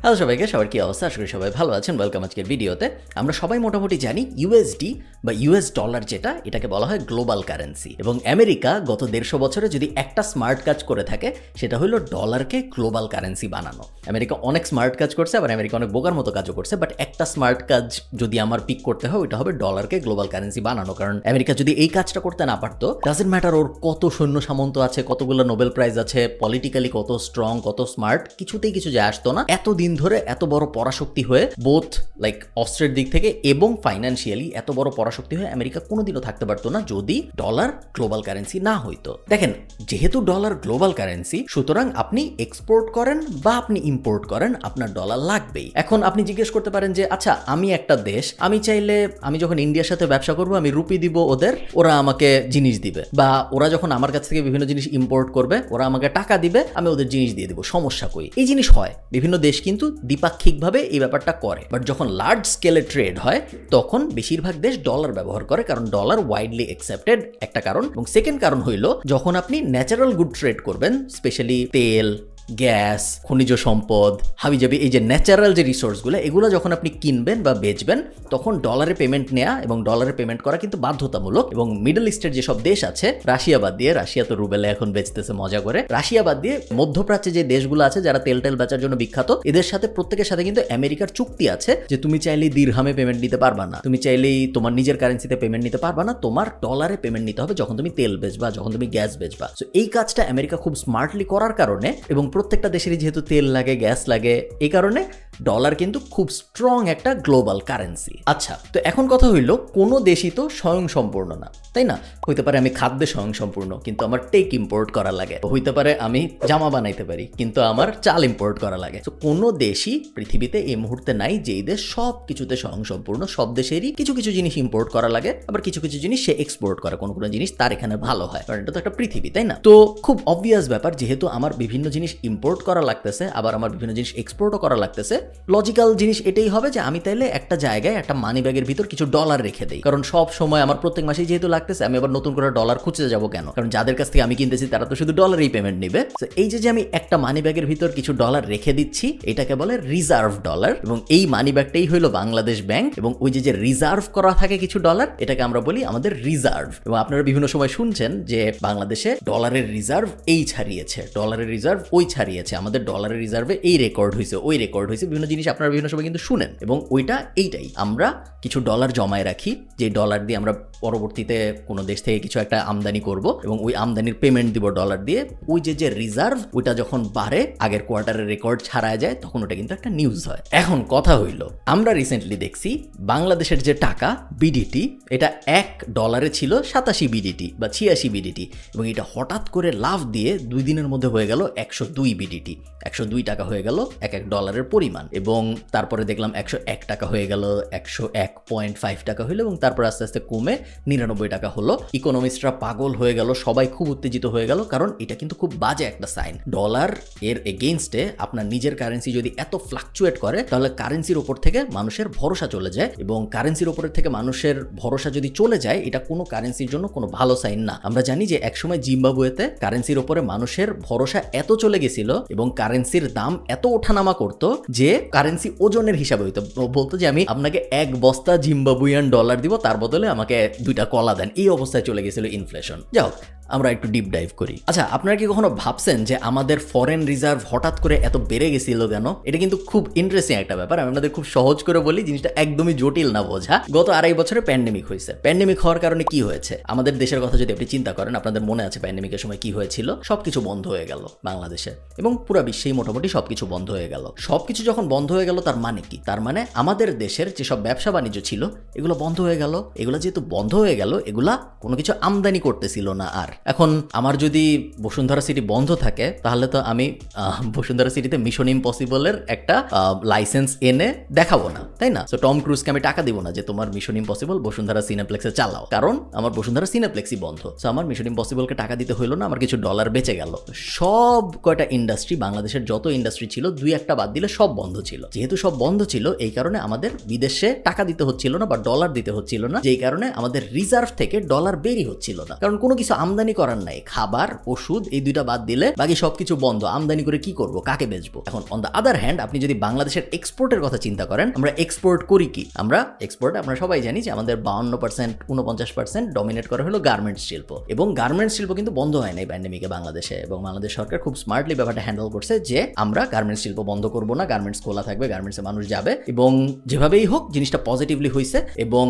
Hello সবাইকে, সবার কি অবস্থা? আশা করি সবাই ভালো আছেন। ওয়েলকাম আজকের ভিডিওতে। আমরা সবাই মোটামুটি জানি ইউএসডি বা ইউএস ডলার যেটা, এটাকে বলা হয় গ্লোবাল কারেন্সি। এবং আমেরিকা গত 150 বছরে যদি একটা স্মার্ট কাজ করে থাকে সেটা হলো ডলারকে গ্লোবাল কারেন্সি বানানো। আমেরিকা অনেক স্মার্ট কাজ করছে, আবার আমেরিকা অনেক বোকার মতো কাজও করছে, বাট একটা স্মার্ট কাজ যদি আমার পিক করতে হয় ওইটা হবে ডলারকে গ্লোবাল কারেন্সি বানানো। কারণ আমেরিকা যদি এই কাজটা করতে না পারতো, ডাজন্ট ম্যাটার ওর কত সৈন্য সামন্ত আছে, কতগুলো নোবেল প্রাইজ আছে, পলিটিক্যালি কত স্ট্রং, কত স্মার্ট, কিছুতেই কিছু যায় আসতো না। এতদিন ধরে এত বড় পরাশক্তি হয়ে, বোথ লাইক অস্ত্রের দিক থেকে এবং ফাইন্যান্সিয়ালি এত বড় পরাশক্তি হয়ে আমেরিকা কোনোদিনও থাকতে পারতো না যদি ডলার গ্লোবাল কারেন্সি না হইতো। দেখেন, যেহেতু ডলার গ্লোবাল কারেন্সি, সুতরাং আপনি এক্সপোর্ট করেন বা আপনি ইম্পোর্ট করেন, আপনার ডলার লাগবেই। এখন আপনি জিজ্ঞেস করতে পারেন যে আচ্ছা, আমি একটা দেশ, আমি চাইলে আমি যখন ইন্ডিয়ার সাথে ব্যবসা করবো, আমি রুপি দিব ওদের, ওরা আমাকে জিনিস দিবে, বা ওরা যখন আমার কাছ থেকে বিভিন্ন জিনিস ইম্পোর্ট করবে ওরা আমাকে টাকা দিবে, আমি ওদের জিনিস দিয়ে দিব, সমস্যা কই? এই জিনিস হয়, বিভিন্ন দেশ কিন্তু দ্বিপাক্ষিকভাবে এই ব্যাপারটা করে। বাট যখন লার্জ স্কেলে ট্রেড হয় তখন বেশিরভাগ দেশ ডলার ব্যবহার করে, কারণ ডলার ওয়াইডলি অ্যাকসেপ্টেড একটা কারণ। এবং সেকেন্ড কারণ হইল, যখন আপনি ন্যাচারাল গুড ট্রেড করবেন, স্পেশালি তেল, গ্যাস, খনিজ সম্পদ, হাবিজাবি, এই যে ন্যাচারাল যে রিসোর্সগুলো, এগুলো যখন আপনি কিনবেন বা বেচবেন তখন ডলারে পেমেন্ট নেওয়া এবং ডলারে পেমেন্ট করা কিন্তু বাধ্যতামূলক। এবং মিডল ইস্টের যেসব দেশ আছে, রাশিয়া বাদ দিয়ে, রাশিয়া তো রুবেলে এখন বেচতেছে মজা করে, রাশিয়া বাদ দিয়ে মধ্যপ্রাচ্যে যে দেশগুলো আছে যারা তেল বেচার জন্য বিখ্যাত, এদের সাথে প্রত্যেকের সাথে কিন্তু আমেরিকার চুক্তি আছে যে তুমি চাইলেই দিরহামে পেমেন্ট নিতে পারবা না, তুমি চাইলেই তোমার নিজের কারেন্সিতে পেমেন্ট নিতে পারবা না, তোমার ডলারে পেমেন্ট নিতে হবে যখন তুমি তেল বেচবা, যখন তুমি গ্যাস বেচবা। সো এই কাজটা আমেরিকা খুব স্মার্টলি করার কারণে, এবং প্রত্যেকটা দেশেরই যেহেতু তেল লাগে, গ্যাস লাগে, এই কারণে ডলার কিন্তু খুব স্ট্রং একটা গ্লোবাল কারেন্সি। আচ্ছা, তো এখন কথা হইল, কোনো দেশই তো স্বয়ংসম্পূর্ণ না, তাই না? হইতে পারে আমি খাদ্যে স্বয়ংসম্পূর্ণ কিন্তু আমার টেক ইম্পোর্ট করা লাগে, হইতে পারে আমি জামা বানাইতে পারি কিন্তু আমার চাল ইম্পোর্ট করা লাগে। তো কোনো দেশই পৃথিবীতে এই মুহূর্তে নাই যেই দেশ সব কিছুতে স্বয়ংসম্পূর্ণ। সব দেশেরই কিছু কিছু জিনিস ইম্পোর্ট করা লাগে, আবার কিছু কিছু জিনিস সে এক্সপোর্ট করে, কোনো কোনো জিনিস তার এখানে ভালো হয়, কারণ এটা তো একটা পৃথিবী, তাই না? তো খুব অবভিয়াস ব্যাপার, যেহেতু আমার বিভিন্ন জিনিস ইম্পোর্ট করা লাগতেছে, আবার আমার বিভিন্ন জিনিস এক্সপোর্টও করা লাগতেছে, লজিক্যাল জিনিস এটাই হবে যে আমি তাইলে একটা জায়গায় একটা মানি ব্যাগের ভিতর কিছু ডলার রেখে দেই, কারণ সব সময় আমার প্রত্যেক মাসেই যেহেতু লাগতেছে, আমি আবার নতুন করে ডলার খুঁজতে যাবো কেন? কারণ যাদের কাছ থেকে আমি কিনতেছি তারা তো শুধু ডলারেই পেমেন্ট নেবে। তো এই যে আমি একটা মানি ব্যাগের ভিতর কিছু ডলার রেখে দিচ্ছি, এটাকে বলে রিজার্ভ ডলার। এবং এই মানি ব্যাগটাই হলো বাংলাদেশ ব্যাংক, এবং ওই যে রিজার্ভ করা থাকে কিছু ডলার, এটাকে আমরা বলি আমাদের রিজার্ভ। এবং আপনারা বিভিন্ন সময় শুনছেন যে বাংলাদেশে ডলারের রিজার্ভ এই ছাড়িয়েছে, ডলারের রিজার্ভ ওই ছাড়িয়েছে, আমাদের ডলারের রিজার্ভে এই রেকর্ড হয়েছে, ওই রেকর্ড হয়েছে, বিভিন্ন জিনিস আপনারা বিভিন্ন সময় কিন্তু শুনেন। এবং ওইটা এইটাই, আমরা কিছু ডলার জমায় রাখি, যে ডলার দিয়ে আমরা পরবর্তীতে কোনো দেশ থেকে কিছু একটা আমদানি করব এবং ওই আমদানির পেমেন্ট দিব ডলার দিয়ে। ওই যে রিজার্ভ, ওইটা যখন বাড়ে, আগের কোয়ার্টারের রেকর্ড ছাড়ায় যায়, তখন ওটা কিন্তু একটা নিউজ হয়। এখন কথা হইল, আমরা রিসেন্টলি দেখছি বাংলাদেশের যে টাকা বিডিটি, এটা $1 ছিল 87 বিডিটি বা 86 বিডিটি, এবং এটা হঠাৎ করে লাভ দিয়ে 2 দিনের মধ্যে হয়ে গেল 102 বিডিটি, 102 টাকা হয়ে গেল এক ডলারের পরিমাণ। এবং তারপরে দেখলাম 101 টাকা হয়ে গেল, 101.5 টাকা হইলো, এবং তারপর আস্তে আস্তে কমে 99 টাকা হলো। ইকোনমিস্টরা পাগল হয়ে গেল, সবাই খুব উত্তেজিত হয়ে গেল, কারণ এটা কিন্তু খুব বাজে একটা সাইন। ডলার এর এগেইনস্টে আপনার নিজের কারেন্সি যদি এত ফ্লাকচুয়েট করে, তাহলে কারেন্সির উপর থেকে মানুষের ভরসা চলে যায়, এবং কারেন্সির উপর থেকে মানুষের ভরসা যদি চলে যায়, এটা কোনো কারেন্সির জন্য কোনো ভালো সাইন না। আমরা জানি যে একসময় জিম্বাবুয়েতে কারেন্সির উপরে মানুষের ভরসা এত চলে গেছিল এবং কারেন্সির দাম এত ওঠানামা করতো যে কারেন্সি ওজনের হিসাবে হইতো, বলতো যে আমি আপনাকে 1 বস্তা জিম্বাবুয়ান ডলার দিব, তার বদলে আমাকে 2টা কলা দেন। এই অবস্থায় চলে গেছিল ইনফ্লেশন। যাও, আমরা একটু ডিপ ডাইভ করি। আচ্ছা, আপনারা কি কখনো ভাবছেন যে আমাদের ফরেন রিজার্ভ হঠাৎ করে এত বেড়ে গেছিল কেন? এটা কিন্তু খুব ইন্টারেস্টিং একটা ব্যাপার। আমি আপনাদের খুব সহজ করে বলি, জিনিসটা একদমই জটিল না বোঝা। গত 2.5 বছরে প্যান্ডেমিক হয়েছে। প্যান্ডেমিক হওয়ার কারণে কি হয়েছে? আমাদের দেশের কথা যদি আপনি চিন্তা করেন, আপনাদের মনে আছে প্যান্ডেমিকের সময় কি হয়েছিল? সবকিছু বন্ধ হয়ে গেল বাংলাদেশে, এবং পুরো বিশ্বেই মোটামুটি সবকিছু বন্ধ হয়ে গেল। সবকিছু যখন বন্ধ হয়ে গেল, তার মানে কি? তার মানে আমাদের দেশের যেসব ব্যবসা বাণিজ্য ছিল এগুলো বন্ধ হয়ে গেল। এগুলো যেহেতু বন্ধ হয়ে গেল, এগুলা কোনো কিছু আমদানি করতেছিল না আর। এখন আমার যদি বসুন্ধরা সিটি বন্ধ থাকে, তাহলে তো আমি বসুন্ধরা সিটিতে মিশন ইম্পসিবলের একটা লাইসেন্স এনে দেখাবো না, তাই না? তো টম ক্রুজকে আমি টাকা দিব না যে তোমার মিশন ইম্পসিবল বসুন্ধরা সিনেপ্লেক্সে চালাও, কারণ আমার বসুন্ধরা সিনেপ্লেক্সই বন্ধ। তো আমার মিশন ইম্পসিবলকে টাকা দিতে হইলো না, আমার কিছু ডলার বেঁচে গেল। সব কয়টা ইন্ডাস্ট্রি, বাংলাদেশের যত ইন্ডাস্ট্রি ছিল, 2-1টা বাদ দিলে সব বন্ধ ছিল। যেহেতু সব বন্ধ ছিল, এই কারণে আমাদের বিদেশে টাকা দিতে হচ্ছিল না বা ডলার দিতে হচ্ছিল না, যেই কারণে আমাদের রিজার্ভ থেকে ডলার বেরি হচ্ছিল না। কারণ কোনো কিছু আমদানি রপ্তানি করার নাই, খাবার ওষুধ এই দুইটা বাদ দিলে বাকি সবকিছু বন্ধ। আমদানি করে কি করব, কাকে বেচবো? এখন অন দ্য আদার হ্যান্ড আপনি যদি বাংলাদেশের এক্সপোর্টের কথা চিন্তা করেন, আমরা এক্সপোর্ট করি কি? আমরা এক্সপোর্ট, আমরা সবাই জানি যে আমাদের 52% 49% ডমিনেট করা হলো গার্মেন্টস শিল্প, এবং গার্মেন্টস শিল্প কিন্তু বন্ধ হয় নাই প্যান্ডেমিকে বাংলাদেশে, এবং বাংলাদেশ সরকার খুব স্মার্টলি ব্যাপারটা হ্যান্ডেল করছে যে আমরা গার্মেন্টস শিল্প বন্ধ করবো না, গার্মেন্টস খোলা থাকবে, গার্মেন্টসে মানুষ যাবে, এবং যেভাবেই হোক জিনিসটা পজিটিভলি হয়েছে। এবং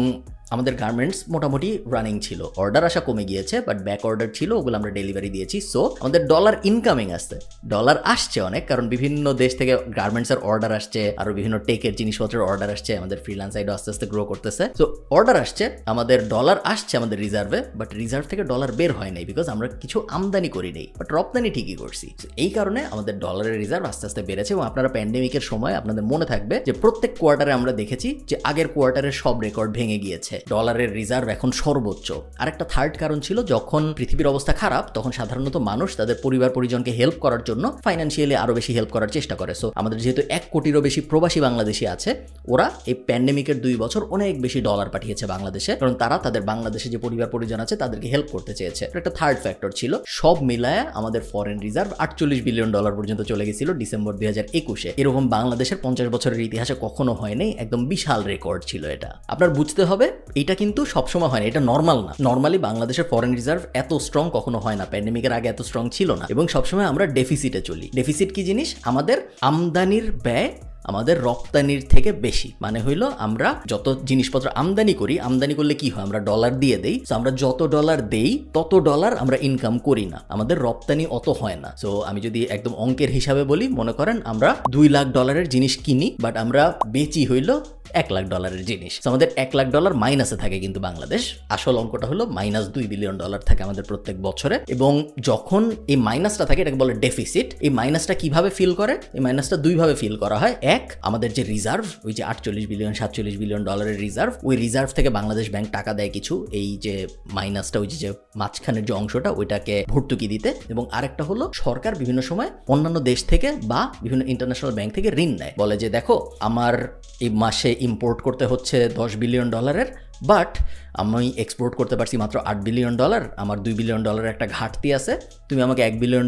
আমাদের গার্মেন্টস মোটামুটি রানিং ছিল, অর্ডার আসা কমে গিয়েছে, বাট ব্যাক অর্ডার ছিল, ওগুলো আমরা ডেলিভারি দিয়েছি। সো আমাদের ডলার ইনকামিং আসছে, ডলার আসছে অনেক, কারণ বিভিন্ন দেশ থেকে গার্মেন্টসের অর্ডার আসছে, আরো বিভিন্ন টেকের জিনিসপত্রের অর্ডার আসছে, আমাদের ফ্রিল্যান্স সাইডও আস্তে আস্তে গ্রো করতেছে। সো অর্ডার আসছে, আমাদের ডলার আসছে আমাদের রিজার্ভে, বাট রিজার্ভ থেকে ডলার বের হয় নাই, বিকজ আমরা কিছু আমদানি করি নেই, বাট রপ্তানি ঠিকই করছি। এই কারণে আমাদের ডলারের রিজার্ভ আস্তে আস্তে বেড়েছে। এবং আপনারা প্যান্ডেমিকের সময় আপনাদের মনে থাকবে যে প্রত্যেক কোয়ার্টারে আমরা দেখেছি যে আগের কোয়ার্টারের সব রেকর্ড ভেঙে গিয়েছে, ডলারের রিজার্ভ এখন সর্বোচ্চ। আরেকটা থার্ড কারণ ছিল, যখন পৃথিবীর অবস্থা খারাপ তখন সাধারণত মানুষ তাদের পরিবার পরিজনকে হেল্প করার জন্য ফাইন্যান্সিয়ালি আরো বেশি হেল্প করার চেষ্টা করে। সো আমাদের যেহেতু 1 কোটিরও বেশি প্রবাসী বাংলাদেশি আছে, ওরা এই প্যান্ডেমিকের 2 বছর অনেক বেশি ডলার পাঠিয়েছে বাংলাদেশে, কারণ তারা তাদের বাংলাদেশে যে পরিবার পরিজন আছে তাদেরকে হেল্প করতে চেয়েছে। একটা থার্ড ফ্যাক্টর ছিল। সব মিলায় আমাদের ফরেন রিজার্ভ $48 বিলিয়ন পর্যন্ত চলে গেছিল ডিসেম্বর 2021-এ। এরকম বাংলাদেশের 50 বছরের ইতিহাসে কখনো হয়নি, একদম বিশাল রেকর্ড ছিল এটা। আপনার বুঝতে হবে এটা কিন্তু সবসময় হয় না, এটা নর্মাল না। নর্মালি বাংলাদেশের ফরেন রিজার্ভ এত স্ট্রং কখনো হয় না, প্যান্ডেমিকের আগে এত স্ট্রং ছিল না, এবং সবসময় আমরা ডেফিসিটে চলি। ডেফিসিট কি জিনিস? আমাদের আমদানির ব্যয় আমাদের রপ্তানির থেকে বেশি। মানে হইলো আমরা যত জিনিসপত্র আমদানি করি, আমদানি করলে কি হয়, আমরা ডলার দিয়ে দেই। সো আমরা যত ডলার দেই তত ডলার আমরা ইনকাম করি না, আমাদের রপ্তানি অত হয় না। সো আমি যদি একদম অঙ্কের হিসাবে বলি, মনে করেন আমরা $2 লাখ জিনিস কিনি, বাট আমরা বেচি হইলো $1 লাখ জিনিস। আমাদের $1 লাখ মাইনাসে থাকে কিন্তু বাংলাদেশ। আসল অঙ্কটা হলো -$2 বিলিয়ন থাকে আমাদের প্রত্যেক বছরে। এবং যখন এই মাইনাসটা থাকে এটাকে বলে ডেফিসিট। এই মাইনাসটা কিভাবে ফিল করে? এই মাইনাসটা দুইভাবে ফিল করা হয়। এক, আমাদের যে রিজার্ভ, ওই যে $48 বিলিয়ন $47 বিলিয়ন রিজার্ভ, ওই রিজার্ভ থেকে বাংলাদেশ ব্যাংক টাকা দেয় কিছু, এই যে মাইনাসটা, ওই যে মাঝখানের যে অংশটা, ওইটাকে ভর্তুকি দিতে। এবং আরেকটা হলো সরকার বিভিন্ন সময় অন্যান্য দেশ থেকে বা বিভিন্ন ইন্টারন্যাশনাল ব্যাংক থেকে ঋণ নেয়, বলে যে দেখো আমার এই মাসে ইম্পোর্ট করতে হচ্ছে $10 বিলিয়ন, বাট আমি এক্সপোর্ট করতে পারছি মাত্র $8 বিলিয়ন, আমার $2 বিলিয়ন একটা ঘাটতি আছে, তুমি আমাকে $1 বিলিয়ন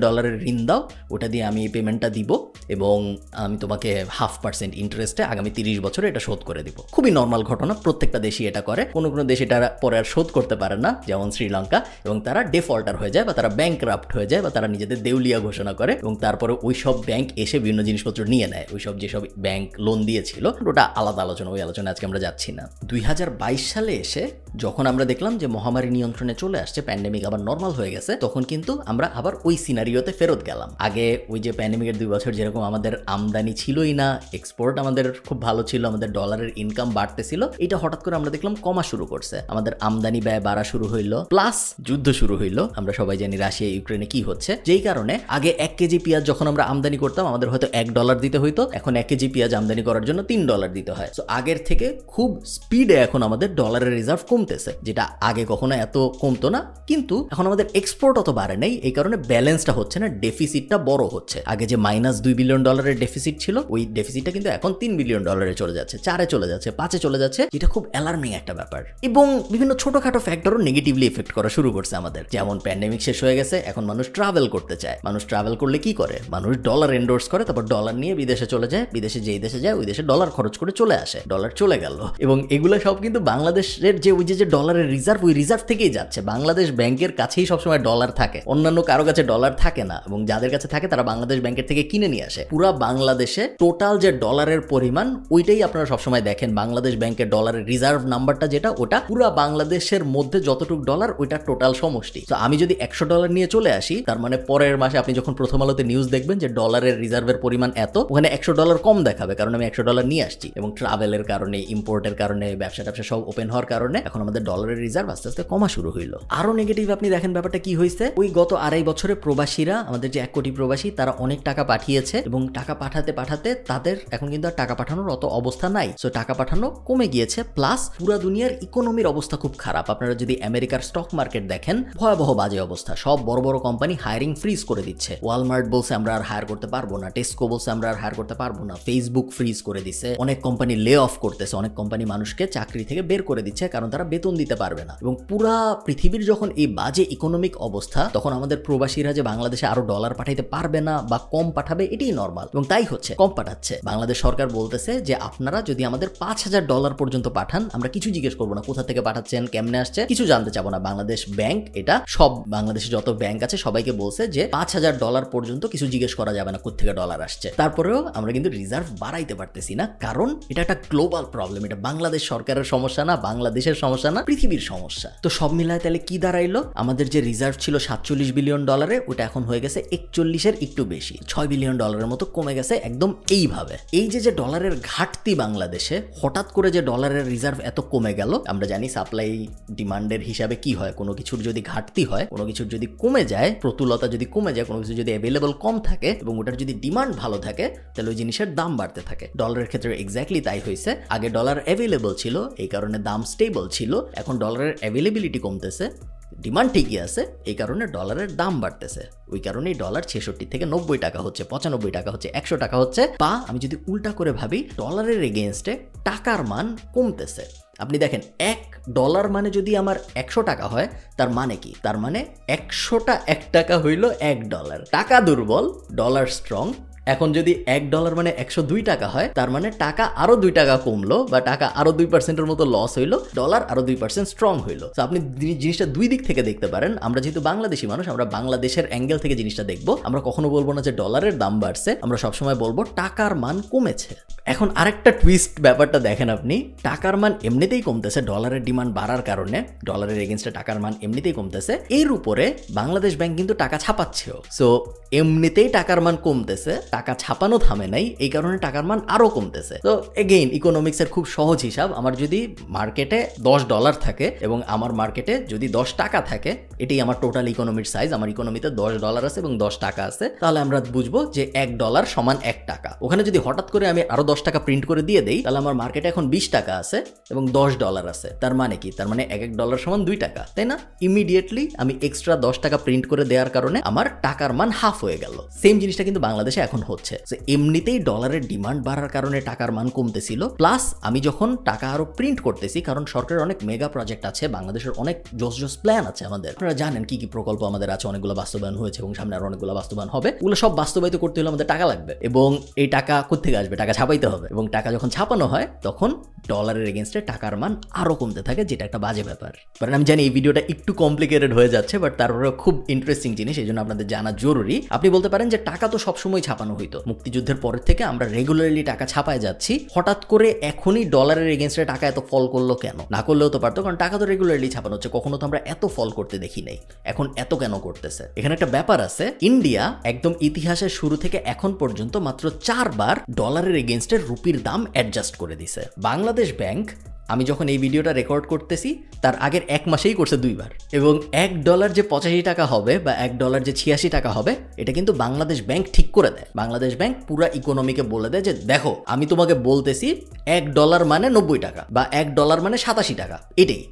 ঋণ দাও, ওটা দিয়ে আমি এই পেমেন্টটা দিব, এবং আমি তোমাকে 0.5% ইন্টারেস্টে আগামী 30 বছরে এটা শোধ করে দিব। খুবই নর্মাল ঘটনা, প্রত্যেকটা দেশই এটা করে। কোনো কোনো দেশ এটা পরে আর শোধ করতে পারে না, যেমন শ্রীলঙ্কা, এবং তারা ডিফল্টার হয়ে যায়, বা তারা ব্যাংকরাপ্ট হয়ে যায়, বা তারা নিজেদের দেউলিয়া ঘোষণা করে, এবং তারপরে ওই সব ব্যাংক এসে বিভিন্ন জিনিসপত্র নিয়ে নেয়। ওই সব যেসব ব্যাংক লোন দিয়েছিল, ওটা আলাদা আলোচনা, ওই আলোচনা আজকে আমরা যাচ্ছি না। 2022 সালে এসে যখন আমরা দেখলাম যে মহামারী নিয়ন্ত্রণে চলে আসছে, প্যান্ডেমিক আবার নর্মাল হয়ে গেছে, তখন কিন্তু আমরা আবার ওই সিনারিওতে ফেরত গেলাম। আগে ওই যে প্যান্ডেমিকের 2 বছর যেরকম আমাদের আমদানি ছিলই না, এক্সপোর্ট আমাদের খুব ভালো ছিল, আমাদের ডলারের ইনকাম বাড়তেছিল, এটা হঠাৎ করে আমরা দেখলাম কমা শুরু করছে। আমাদের আমদানি ব্যয় বাড়া শুরু হইলো, প্লাস যুদ্ধ শুরু হইলো। আমরা সবাই জানি রাশিয়া ইউক্রেনে কি হচ্ছে, যেই কারণে আগে 1 কেজি পেঁয়াজ যখন আমরা আমদানি করতাম আমাদের হয়তো $1 দিতে হইতো, এখন 1 কেজি পেঁয়াজ আমদানি করার জন্য $3 দিতে হয়। তো আগের থেকে খুব স্পিডে এখন আমাদের ডলারের রিজার্ভ কমতেছে, যেটা আগে কখনো এত কমতো না। কিন্তু এখন আমাদের এক্সপোর্ট অত বাড়ে নাই, এই কারণে ব্যালেন্সটা হচ্ছে না, ডেফিসিটটা বড় হচ্ছে। আগে যে -$2 বিলিয়ন ডেফিসিট ছিল, ওই ডেফিসিটটা কিন্তু এখন $3 বিলিয়ন চলে যাচ্ছে, 4-এ চলে যাচ্ছে, 5-এ চলে যাচ্ছে, যেটা খুব অ্যালার্মিং একটা ব্যাপার। এবং বিভিন্ন ছোটখাটো ফ্যাক্টরও নেগেটিভলি এফেক্ট করা শুরু করছে আমাদের। যেমন প্যান্ডেমিক শেষ হয়ে গেছে, এখন মানুষ ট্রাভেল করতে চায়। মানুষ ট্রাভেল করলে কি করে? মানুষ ডলার এন্ডোর্স করে, তারপর ডলার নিয়ে বিদেশে চলে যায়, বিদেশে যেই দেশে যায় ওই দেশে ডলার খরচ করে চলে আসে, ডলার চলে গেল। এবং এগুলো সব কিন্তু বাংলাদেশের যে ওই যে ডলারের রিজার্ভ, ওই রিজার্ভ থেকেই যাচ্ছে। বাংলাদেশ ব্যাংকের কাছেই সবসময় ডলার থাকে, অন্যান্য কারো কাছে ডলার থাকে না, এবং যাদের কাছে থাকে তারা বাংলাদেশ ব্যাংকের থেকে কিনে নিয়ে আসে। পুরা বাংলাদেশে টোটাল যে ডলারের পরিমাণ, ওইটাই আপনারা সবসময় দেখেন বাংলাদেশ ব্যাংকের ডলারের রিজার্ভ নাম্বারটা, যেটা ওটা পুরা বাংলাদেশের মধ্যে যতটুকু ডলার, ওইটা টোটাল সমষ্টি। তো আমি যদি $100 নিয়ে চলে আসি, তার মানে পরের মাসে আপনি যখন প্রথম আলোতে নিউজ দেখবেন যে ডলারের রিজার্ভের পরিমাণ এত, ওখানে $100 কম দেখাবে, কারণ আমি $100 নিয়ে আসছি। এবং ট্রাভেলের কারণে, ইম্পোর্টের কারণে, ব্যবসা সব ওপেন হওয়ার কারণে এখন আমাদের ডলারের রিজার্ভ আস্তে আস্তে কমা শুরু হইলো। আরো নেগেটিভ আপনি দেখেন ব্যাপারটা কি হয়েছে। ওই গত 2.5 বছরে প্রবাসীরা, আমাদের যে 1 কোটি প্রবাসী, তারা অনেক টাকা পাঠিয়েছে, এবং টাকা পাঠাতে পাঠাতে তাদের এখন কিন্তু আর টাকা পাঠানোর অত অবস্থা নাই। সো টাকা পাঠানো কমে গিয়েছে, প্লাস পুরো দুনিয়ার ইকোনমির অবস্থা খুব খারাপ। আপনারা যদি আমেরিকার স্টক মার্কেট দেখেন, ভয়াবহ বাজে অবস্থা। সব বড় বড় কোম্পানি হায়ারিং ফ্রিজ করে দিচ্ছে। ওয়ালমার্ট বলছে আমরা আর হায়ার করতে পারবো না, টেস্কো বলছে আমরা আর হায়ার করতে পারবো না, ফেসবুক ফ্রিজ করে দিচ্ছে, অনেক কোম্পানি লে অফ করতেছে, অনেক কোম্পানি মানুষকে চাকরি থেকে বের করে দিচ্ছে, কারণ তারা বেতন দিতে পারবে না। এবং পুরা পৃথিবীর যখন এই বাজে ইকোনমিক অবস্থা, তখন আমাদের প্রবাসীরা যে বাংলাদেশে আরো ডলার পাঠাইতে পারবে না বা কম পাঠাবে, এটাই নর্মাল, এবং তাই হচ্ছে, কম পাঠাচ্ছে। বাংলাদেশ সরকার বলতেছে যে আপনারা যদি আমাদের $5,000 পর্যন্ত পাঠান, আমরা কিছু জিজ্ঞেস করবো না, কোথা থেকে পাঠাচ্ছেন, কেমনে আসছে, কিছু জানতে চাবো না। বাংলাদেশ ব্যাংক এটা সব বাংলাদেশে যত ব্যাংক আছে সবাইকে বলছে যে $5,000 পর্যন্ত কিছু জিজ্ঞেস করা যাবে না কোথেকে ডলার আসছে। তারপরেও আমরা কিন্তু রিজার্ভ বাড়াইতে পারতেছি না, কারণ এটা একটা গ্লোবাল প্রবলেম। এটা বাংলাদেশ সরকারের সমস্যা না, বাংলাদেশের সমস্যা না, পৃথিবীর সমস্যা। তো সব মিলায় তাহলে কি দাঁড়াইলো, আমাদের যে রিজার্ভ ছিল $47 বিলিয়ন, ওটা এখন হয়ে গেছে 41-এর একটু বেশি, $6 বিলিয়ন মতো কমে গেছে একদম এইভাবে। এই যে ডলারের ঘাটতি বাংলাদেশে, হঠাৎ করে যে ডলারের রিজার্ভ এত কমে গেল, আমরা জানি সাপ্লাই ডিমান্ডের হিসাবে কি হয়, কোনো কিছুর যদি ঘাটতি হয়, কোনো কিছুর যদি কমে যায়, প্রতুলতা যদি কমে যায়, কোনো কিছু যদি অ্যাভেলেবল কম থাকে এবং ওটার যদি ডিমান্ড ভালো থাকে, তাহলে ওই জিনিসের দাম বাড়তে থাকে। ডলারের ক্ষেত্রে এক্স্যাক্টলি তাই হয়েছে। আগে ডলার অ্যাভেলেবল ছিল, এই কারণে দাম স্টেবল ছিল। এখন ডলারের অ্যাভেলেবিলিটি কমতেছে, ডিমান্ড ঠিকই আছে, এই কারণে ডলারের দাম বাড়তেছে। ওই কারণেই ডলার 66 থেকে 90 টাকা হচ্ছে, 95 টাকা হচ্ছে, 100 টাকা হচ্ছে। বা আমি যদি উল্টা করে ভাবি, ডলারের এগেইনস্টে টাকার মান কমতেছে। আপনি দেখেন, $1 মানে যদি আমার 100 টাকা হয়, তার মানে কি? তার মানে 100টা 1 টাকা হইল $1। টাকা দুর্বল, ডলার স্ট্রং। এখন যদি $1 মানে 102 টাকা হয়, তার মানে টাকা আরো 2 টাকা কমলো, বা টাকা আরো 2%-এর মতো লস হইলো, ডলার আরো 2% স্ট্রং হইলো। তো আপনি জিনিসটা দুই দিক থেকে দেখতে পারেন। আমরা যেহেতু বাংলাদেশি মানুষ, আমরা বাংলাদেশের অ্যাঙ্গেল থেকে জিনিসটা দেখবো। আমরা কখনো বলবো না যে ডলারের দাম বাড়ছে, আমরা সবসময় বলবো টাকার মান কমেছে। এখন আরেকটা টুইস্ট ব্যাপারটা দেখেন আপনি, টাকার মান এমনিতেই কমতেছে, ডলারের ডিমান্ড বাড়ার কারণে ডলারের এগেইনস্টে টাকার মান এমনিতেই কমতেছে। এর উপরে বাংলাদেশ ব্যাংক কিন্তু টাকা ছাপাচ্ছেও, সো এমনিতেই টাকার মান কমতেছে, টাকা ছাপানো থামে নাই, এই কারণে টাকার মান আরো কমতেছে। তো এগেইন ইকোনমিক্সের খুব সহজ হিসাব, আমার যদি মার্কেটে $10 থাকে এবং আমার মার্কেটে যদি 10 টাকা থাকে, এটাই আমার টোটাল ইকোনমির সাইজ। আমার ইকোনমিতে $10 আছে এবং 10 টাকা আছে, তাহলে আমরা বুঝবো যে $1 সমান 1 টাকা। ওখানে যদি হঠাৎ করে আমি আরো 10 টাকা প্রিন্ট করে দিয়ে দেই, তাহলে আমার মার্কেটে এখন 20 টাকা আছে এবং $10 আছে। তার মানে কি? তার মানে $1 সমান 2 টাকা, তাই না? ইমিডিয়েটলি আমি এক্সট্রা 10 টাকা প্রিন্ট করে দেওয়ার কারণে আমার টাকার মান হাফ হয়ে গেল। সেম জিনিসটা কিন্তু বাংলাদেশে এখন হচ্ছে। এমনিতেই ডলারের ডিমান্ড বাড়ার কারণে টাকার মান কমতেছিল, প্লাস আমি যখন টাকা আরো প্রিন্ট করতেছি, কারণ সরকারের অনেক মেগা প্রজেক্ট আছে, বাংলাদেশের অনেক জোস প্ল্যান আছে আমাদের। আপনারা জানেন কি কি প্রকল্প আমাদের আছে, অনেকগুলো বাস্তবায়ন হয়েছে এবং সামনে আরো অনেকগুলো বাস্তবায়ন হবে। ওগুলো সব বাস্তবায়িত করতে হলে আমাদের টাকা লাগবে, এবং এই টাকা কোত্থেকে আসবে? টাকা ছাপাইতে হবে, এবং টাকা যখন ছাপানো হয় তখন ডলারের এগেইনস্টে টাকার মান আরো কমতে থাকে, যেটা একটা বাজে ব্যাপার। কারণ আমি জানি এই ভিডিওটা একটু কমপ্লিকেটেড হয়ে যাচ্ছে, বাট তারপরেও খুব ইন্টারেস্টিং জিনিস, এই জন্য আপনাদের জানা জরুরি। আপনি বলতে পারেন যে টাকা তো সবসময় ছাপানো হইতো, মুক্তিযুদ্ধের পরের থেকে আমরা রেগুলারলি টাকা ছাপায় যাচ্ছি, হঠাৎ করে এখনই ডলারের এগেইনস্টে টাকা এত ফল করলো কেন? না করলেও তো পারতো, কারণ টাকা তো রেগুলারলি ছাপানো হচ্ছে, কখনো তো আমরা এত ফল করতে দেখি নাই, এখন এত কেন করতেছে? এখানে একটা ব্যাপার আছে, ইন্ডিয়া একদম ইতিহাসের শুরু থেকে এখন পর্যন্ত মাত্র 4 বার ডলারের এগেইনস্টে রুপির দাম অ্যাডজাস্ট করে দিছে। বাংলাদেশ ব্যাংক, আমি যখন এই ভিডিওটা রেকর্ড করতেছি তার আগের 1 মাসেই করছে 2 বার, এবং $1 যে 85 টাকা হবে বা $1 যে 86 টাকা হবে, এটা কিন্তু বাংলাদেশ ব্যাংক ঠিক করে দেয়। বাংলাদেশ ব্যাংক পুরা ইকোনমিকে বলে দেয় যে দেখো, আমি তোমাকে বলতেছি $1 মানে 90 টাকা বা $1 মানে 87 টাকা, এটাই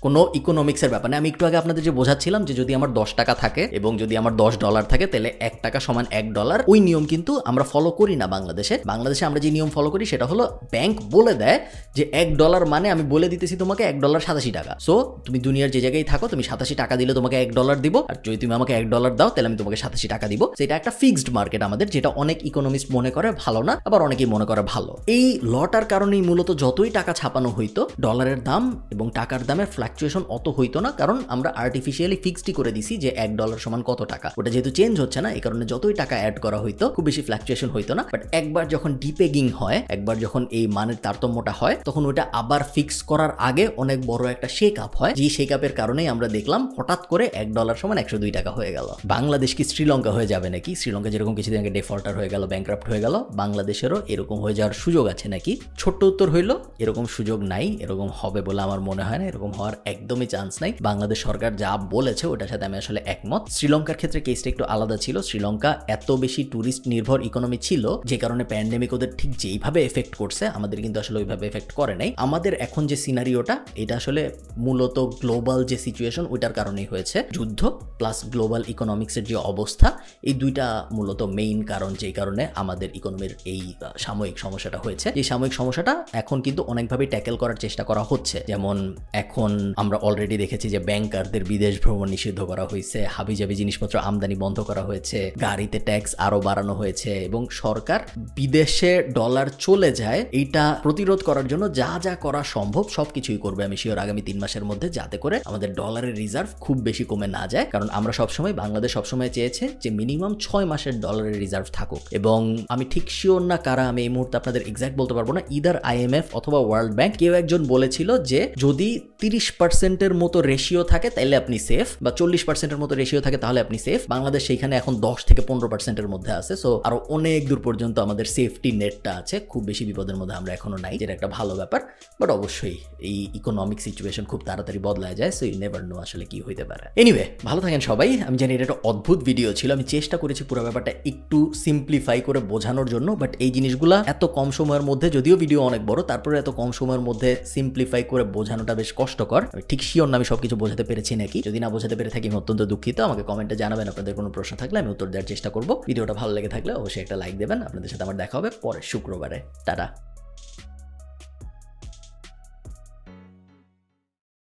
কোনো ইকোনমিক্সের ব্যাপার না। আমি একটু আগে আপনাদের যে বোঝাচ্ছিলাম যে যদি আমার 10 টাকা থাকে এবং যদি আমার $10 থাকে, তাহলে 1 টাকা সমান $1, ওই নিয়ম কিন্তু আমরা ফলো করি না বাংলাদেশে। বাংলাদেশে আমরা যে নিয়ম ফলো করি সেটা হলো, ব্যাংক বলে দেয় যে $1 মানে আমি বলে দিতেছি তোমাকে $1 87 টাকা, সো তুমি দুনিয়ার যে জায়গায় থাকো, তুমি 87 টাকা দিলে তোমাকে $1 দিব, আর যদি তুমি আমাকে $1 দাও তাহলে আমি তোমাকে 87 টাকা দিব। সেটা একটা ফিক্সড মার্কেট আমাদের, যেটা অনেক ইকোনমিস্ট মনে করে ভালো না, আবার অনেকেই মনে করে ভালো। এই লটার কারণেই মূলত যতই টাকা ছাপানো হইতো, ডলারের দাম এবং টাকার দামের ফ্লাকচুয়েশন অত হইতো না, কারণ আমরা আর্টিফিশিয়ালি ফিক্সডই করে দিছি যে $1 সমান কত টাকা। ওটা যেহেতু চেঞ্জ হচ্ছে না, এই কারণে যতই টাকা অ্যাড করা হইতো খুব বেশি ফ্লাকচুয়েশন হইতো না। বাট একবার যখন ডিপেগিং হয়, একবার যখন এই মানের তারতম্যটা হয়, তখন ওটা আবার ফিক্স করার আগে অনেক বড় একটা শেক আপ হয়, যে শেক আপের কারণেই আমরা দেখলাম হঠাৎ করে $1 সমান 102 টাকা হয়ে গেল। বাংলাদেশ কি শ্রীলঙ্কা হয়ে যাবে নাকি? শ্রীলঙ্কা যেরকম কিছুদিন আগে ডিফল্টার হয়ে গেল, ব্যাংক্রাফট হয়ে গেল, বাংলাদেশেরও এরকম হয়ে যাওয়ার সুযোগ আছে নাকি? ছোট্ট উত্তর হইল, এরকম সুযোগ নাই, এরকম হবে বলে আমার মনে হয় না, এরকম হওয়ার একদমই চান্স নাই। বাংলাদেশ সরকার যা বলেছে ওটার সাথে আমি আসলে একমত। শ্রীলঙ্কার ক্ষেত্রে কেসটা একটু আলাদা ছিল। শ্রীলঙ্কা এত বেশি ট্যুরিস্ট নির্ভর ইকোনমি ছিল, যে কারণে প্যান্ডেমিক ওদের ঠিক যেইভাবে এফেক্ট করছে, আমাদের কিন্তু আসলে ওইভাবে এফেক্ট করে নাই। আমাদের এখন যে সিনারিওটা, এটা আসলে মূলত গ্লোবাল যে সিচুয়েশন ওইটার কারণেই হয়েছে। যুদ্ধ প্লাস গ্লোবাল ইকোনমিক্সের যে অবস্থা, এই দুইটা মূলত মেইন কারণ, যেই কারণে আমাদের ইকোনমির এই সাময়িক সমস্যাটা হয়েছে। এই সাময়িক সমস্যাটা এখন কিন্তু অনেকভাবে ট্যাকেল করার চেষ্টা করা হচ্ছে। যেমন এখন আমরা অলরেডি দেখেছি যে ব্যাংকারদের বিদেশ ভ্রমণ নিষিদ্ধ করা হয়েছে, হাবিজাবি জিনিসপত্র আমদানি বন্ধ করা হয়েছে, গাড়িতে ট্যাক্স আরো বাড়ানো হয়েছে এবং সরকার বিদেশে ডলার চলে যায় এইটা প্রতিরোধ করার জন্য যা যা করা সম্ভব সবকিছুই করবে আমি শিওর আগামী 3 মাসের মধ্যে, যাতে করে আমাদের ডলারের রিজার্ভ খুব বেশি কমে না যায়। কারণ আমরা সবসময়, বাংলাদেশ সবসময় চেয়েছে যে মিনিমাম 6 মাসের ডলারের রিজার্ভ থাকুক। এবং আমি ঠিক শিওর না কারা, আমি এই মুহূর্তে আপনাদের এক্সাক্ট বলতে পারবো না, ইদার IMF অথবা ওয়ার্ল্ড ব্যাংক কেউ একজন বলেছিল যে যদি 30% মতো রেশিও থাকে তাহলে আপনি সেফ, বা 40% মতো রেশিও থাকে তাহলে আপনি সেফ। বাংলাদেশ সেইখানে এখন 10 থেকে 15% মধ্যে আছে, সো আরো অনেক দূর পর্যন্ত আমাদের সেফটি নেটটা আছে, খুব বেশি বিপদের মধ্যে আমরা এখনো নাই, যেটা একটা ভালো ব্যাপার। বাট অবশ্যই এই ইকোনমিক সিচুয়েশন খুব তাড়াতাড়ি বদলায় যায়, সো ইউ নেভার নো আসলে কি হইতে পারে। এনিওয়ে, ভালো থাকেন সবাই। আমি জানি এটা একটা অদ্ভুত ভিডিও ছিল, আমি চেষ্টা করেছি পুরো ব্যাপারটা একটু সিম্পলিফাই করে বোঝানোর জন্য, বাট এই জিনিসগুলা এত কম সময়ের মধ্যে, যদিও ভিডিও অনেক বড়, তারপরে এত কম সময়ের মধ্যে সিম্পলিফাই করে বোঝানোটা বেশ কষ্টকর। আমি ঠিক শিওর না আমি সবকিছু বোঝাতে পেরেছি নাকি, যদি না বোঝাতে পেরে থাকি আমি অত্যন্ত দুঃখিত। আমাকে কমেন্টে জানাবেন আপনাদের কোনো প্রশ্ন থাকলে, আমি উত্তর দেওয়ার চেষ্টা করবো। ভিডিওটা ভালো লেগে থাকলে অবশ্যই একটা লাইক দেবেন। আপনাদের সাথে আমার দেখা হবে পরের শুক্রবারে। টাটা।